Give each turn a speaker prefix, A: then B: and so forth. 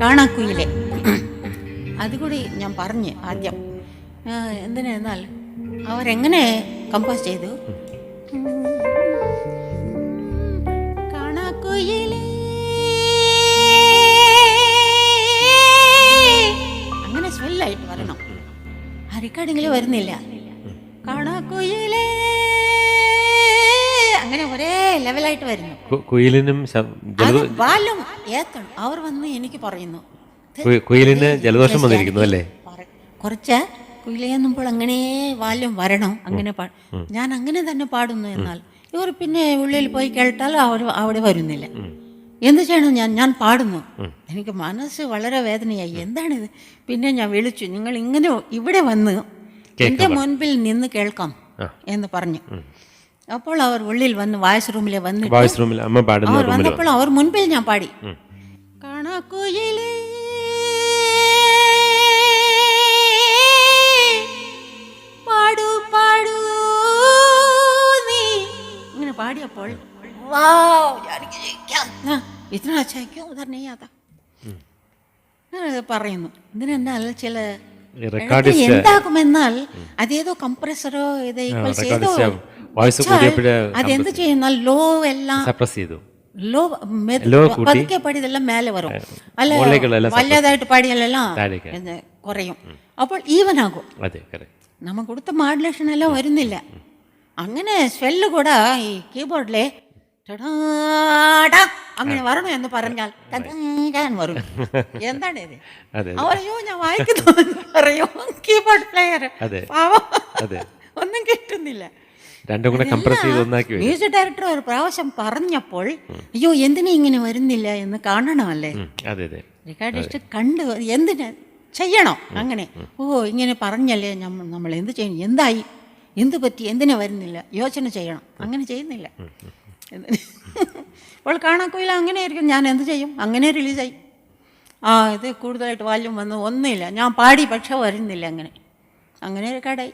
A: കാണാക്കുയിലെ അതുകൂടി ഞാൻ പറഞ്ഞ് ആദ്യം എന്തിനെന്നാൽ അവരെങ്ങനെ കമ്പോസ് ചെയ്തു. കാണാക്കുയിലെ അങ്ങനെ സ്വെല്ലായിട്ട് വരണം. ആ റെക്കോർഡിങ്ങിൽ വരുന്നില്ല. കാണാക്കുയിലെ അങ്ങനെ ഒരേ ലെവലായിട്ട് വരുന്നു.
B: കുയിലിനും
A: വാലും ഏത്തണം. അവർ വന്ന് എനിക്ക് പറയുന്നു
B: കുയിലിന് ജലദോഷം വന്നിരിക്കുന്നു അല്ലേ.
A: കുറച്ച് കുയിലെന്നുമ്പോൾ അങ്ങനെ വാലും വരണം. അങ്ങനെ ഞാൻ അങ്ങനെ തന്നെ പാടുന്നു. എന്നാൽ ഇവർ പിന്നെ ഉള്ളിൽ പോയി കേട്ടാൽ അവിടെ വരുന്നില്ല. എന്ത് ചെയ്യണം? ഞാൻ പാടുന്നു. എനിക്ക് മനസ്സ് വളരെ വേദനയായി. എന്താണിത്? പിന്നെ ഞാൻ വിളിച്ചു, നിങ്ങൾ ഇങ്ങനെ ഇവിടെ വന്ന് എൻ്റെ മുൻപിൽ നിന്ന് കേൾക്കാം എന്ന് പറഞ്ഞു. അപ്പോൾ അവർ ഉള്ളിൽ വന്ന് വോയിസ് റൂമിൽ അവർ വന്നപ്പോൾ അവർ മുൻപിൽ ഞാൻ പാടി. കാണാക്കുയിലേ പാടു പാടു നീ ഇങ്ങനെ പാടിയപ്പോൾ പറയുന്നു. ഇതിനെന്നാൽ ചില എന്താകുമെന്നാൽ അതേതോ കംപ്രസറോ അതെന്ത് ചെയ്യുന്നാൽ ലോ എല്ലാം ലോ പതുക്കെ പാടിയതെല്ലാം മേലെ വരും. അല്ല വല്ലതായിട്ട് പാടിയാലെല്ലാം കുറയും. അപ്പോൾ ഈവൻ ആകും. നമ്മൾ കൊടുത്ത മോഡുലേഷൻ എല്ലാം വരുന്നില്ല. അങ്ങനെ സ്വെല്ല് കൂടെ ഈ കീബോർഡിലെ അങ്ങനെ വരണം എന്ന് പറഞ്ഞാൽ വരും. എന്താണ് ഇത്? അവരെയോ ഞാൻ വായിക്കുന്നു പറയോ കീബോർഡ് പ്ലെയർ ഒന്നും കിട്ടുന്നില്ല. മ്യൂസിക് ഡയറക്ടർ ഒരു പ്രാവശ്യം പറഞ്ഞപ്പോൾ അയ്യോ എന്തിനാ ഇങ്ങനെ വരുന്നില്ല എന്ന് കാണണമല്ലേ. റിക്കാർഡിസ്റ്റ് കണ്ട് എന്തിനാ ചെയ്യണോ അങ്ങനെ? ഇങ്ങനെ പറഞ്ഞല്ലേ നമ്മൾ എന്ത് ചെയ്യണം? എന്തായി? എന്ത് പറ്റി? എന്തിനാ വരുന്നില്ല? യോചന ചെയ്യണം. അങ്ങനെ ചെയ്യുന്നില്ല. അപ്പോൾ കാണാക്കുയില അങ്ങനെ ആയിരിക്കും. ഞാൻ എന്ത് ചെയ്യും? അങ്ങനെ റിലീസായി. ഇത് കൂടുതലായിട്ട് വാല്യൂം വന്നു ഒന്നുമില്ല. ഞാൻ പാടി പക്ഷെ വരുന്നില്ല. അങ്ങനെ റെക്കോർഡായി.